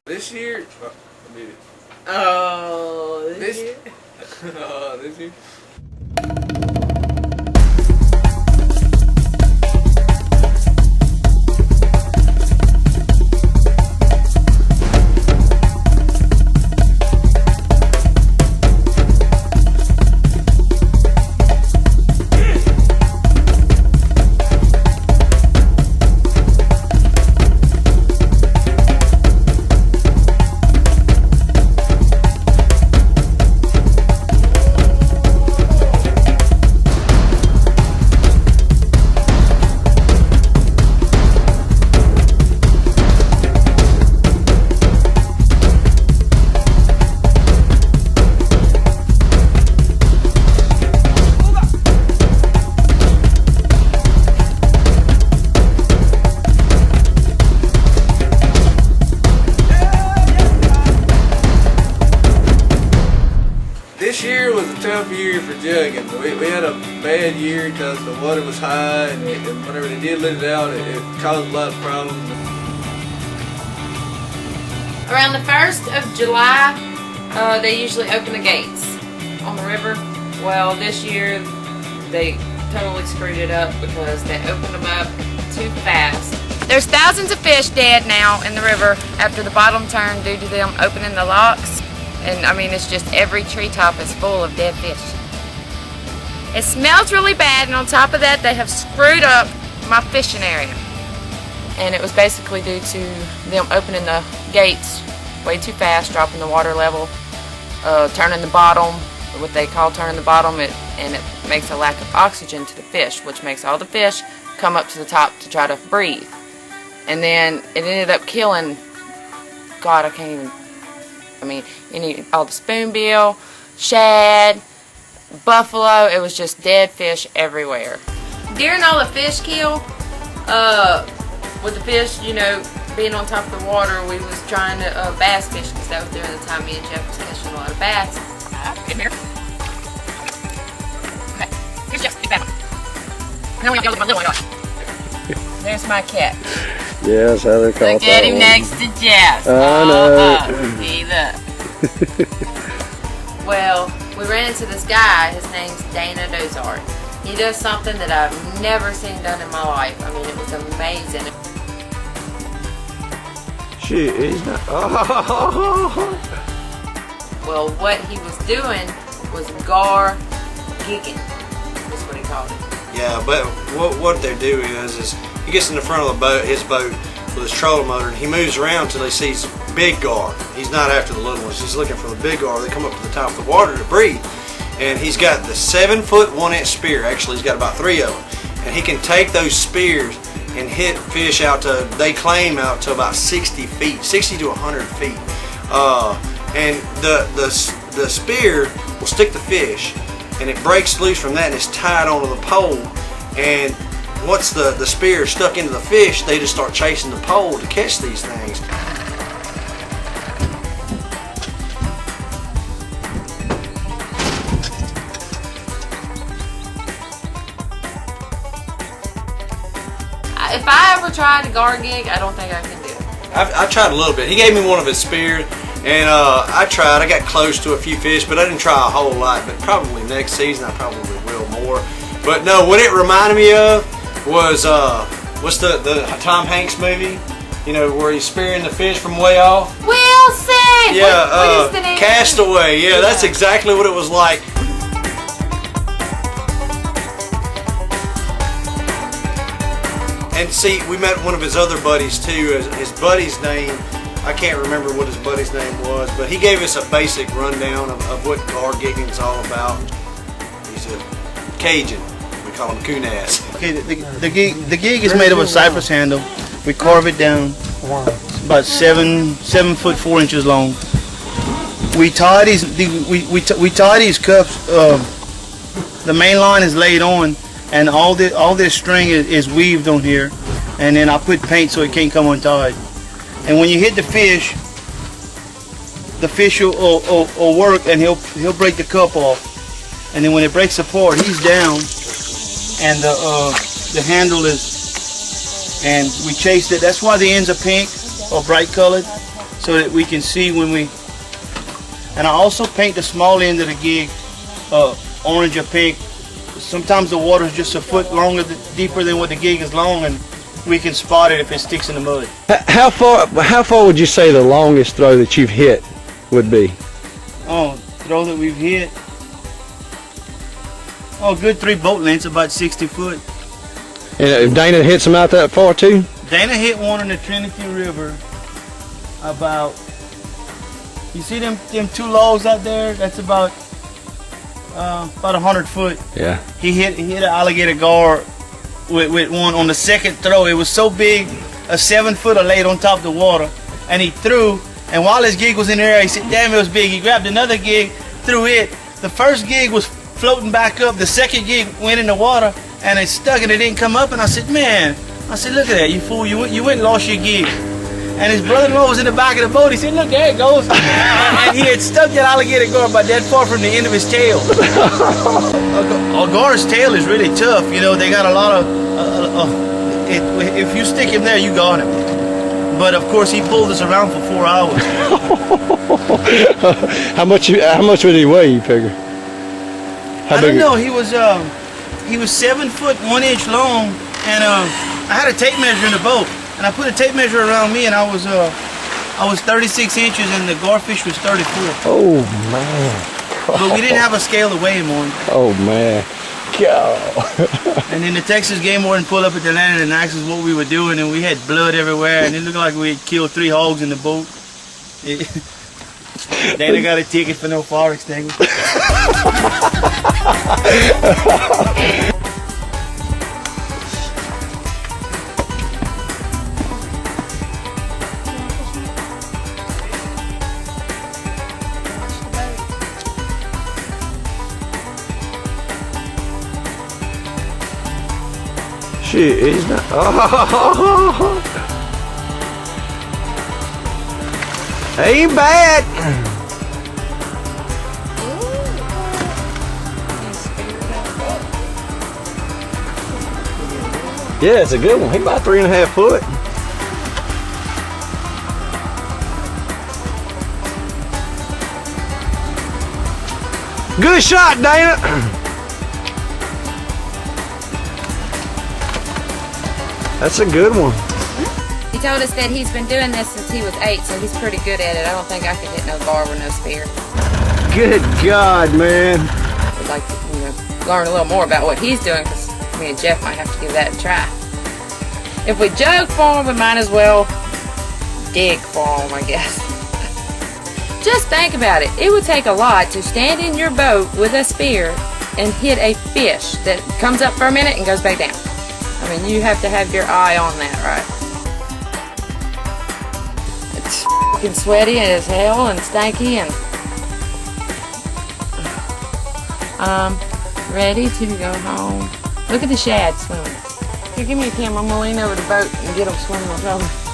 This year, I did it. Oh, this year? This year. This year was a tough year for jugging. We had a bad year because the water was high, and whenever they did let it out, it caused a lot of problems. Around the 1st of July, they usually open the gates on the river. Well, this year they totally screwed it up because they opened them up too fast. There's thousands of fish dead now in the river after the bottom turned due to them opening the locks. And I mean, it's just every treetop is full of dead fish. It smells really bad, and on top of that, they have screwed up my fishing area. And it was basically due to them opening the gates way too fast, dropping the water level, turning the bottom, what they call turning the bottom, and it makes a lack of oxygen to the fish, which makes all the fish come up to the top to try to breathe. And then it ended up killing, God, I can't even, I mean, you need all the spoonbill, shad, buffalo. It was just dead fish everywhere. During all the fish kill, with the fish, you know, being on top of the water, we was trying to bass fish because that was during the time me and Jeff was fishing a lot of bass. Get here. Okay, here's Jeff. Get that one. And then we got my little one. There's my cat. Yeah, that's how they're called. Look at him next to Jeff. I know. See, look. Well, we ran into this guy. His name's Dana Dozart. He does something that I've never seen done in my life. I mean, it was amazing. Shit, he's not. Oh. Well, what he was doing was Giggin. That's what he called it. Yeah, but what they do is he gets in the front of the boat, his boat, with his trolling motor, and he moves around till he sees big gar. He's not after the little ones. He's looking for the big gar. They come up to the top of the water to breathe, and he's got the 7-foot 1-inch spear. Actually, he's got about 3 of them, and he can take those spears and hit fish out to, they claim, out to about 60 feet, 60 to 100 feet. And the spear will stick the fish, and it breaks loose from that, and it's tied onto the pole. And once the spear is stuck into the fish, they just start chasing the pole to catch these things. If I ever tried a gar gig, I don't think I can do it. I tried a little bit. He gave me one of his spears, and I tried. I got close to a few fish, but I didn't try a whole lot. But probably next season I probably will more. But no, what it reminded me of was what's the Tom Hanks movie? You know, where he's spearing the fish from way off. Wilson. Yeah, what is the name? Castaway. Yeah, that's exactly what it was like. And see, we met one of his other buddies too. His buddy's name, I can't remember what his buddy's name was, but he gave us a basic rundown of what gar gigging is all about. He's a Cajun. We call him Coon-ass. Okay, the gig is made of a cypress handle. We carve it down. It's about 7 foot 4 inches long. We tie these we tie these cups. The main line is laid on, and all this string is weaved on here, and then I put paint so it can't come untied. And when you hit the fish will work, and he'll break the cup off. And then when it breaks apart, he's down, and the handle is, and we chased it. That's why the ends are pink or bright colored, so that we can see when we. And I also paint the small end of the gig orange or pink. Sometimes the water is just a foot longer, deeper than what the gig is long, and we can spot it if it sticks in the mud. How far would you say the longest throw that you've hit would be? Oh, throw that we've hit. Oh, good 3 boat lengths, about 60 foot. And if Dana hits them out that far too? Dana hit one in the Trinity River about, you see them 2 logs out there? That's about 100 foot. Yeah. He hit an alligator gar with one on the second throw. It was so big, a 7-footer laid on top of the water, and he threw, and while his gig was in the air, he said, damn, it was big. He grabbed another gig, threw it. The first gig was floating back up. The second gig went in the water, and it stuck, and it didn't come up. And I said, man, look at that, you fool. You went and lost your gig. And his brother-in-law was in the back of the boat. He said, look, there it goes. And he had stuck that alligator gar about that far from the end of his tail. A gar's tail is really tough. You know, they got a lot of, if you stick him there, you got him. But of course, he pulled us around for 4 hours. How much would he weigh, you figure? I don't know. He was 7 foot 1 inch long, and I had a tape measure in the boat, and I put a tape measure around me, and I was 36 inches, and the garfish was 34. Oh man! But we didn't have a scale to weigh him on. Oh man! God. And then the Texas game warden pulled up at the landing and asked us what we were doing, and we had blood everywhere, and it looked like we had killed 3 hogs in the boat. Dana got a ticket for no fire extinguisher. Shit, he's not. Oh. Ain't bad. Yeah, it's a good one. He's about 3.5 foot. Good shot, Dana. That's a good one. He told us that he's been doing this since he was 8, so he's pretty good at it. I don't think I could hit no gar with no spear. Good God, man. We'd like to, learn a little more about what he's doing, because me and Jeff might have to give that a try. If we jug for him, we might as well dig for him, I guess. Just think about it. It would take a lot to stand in your boat with a spear and hit a fish that comes up for a minute and goes back down. I mean, you have to have your eye on that, right? It's fucking sweaty as hell and stanky, and I'm ready to go home. Look at the shad swimming. Here, give me a camera. I'm gonna lean over the boat and get them swimming on top of me.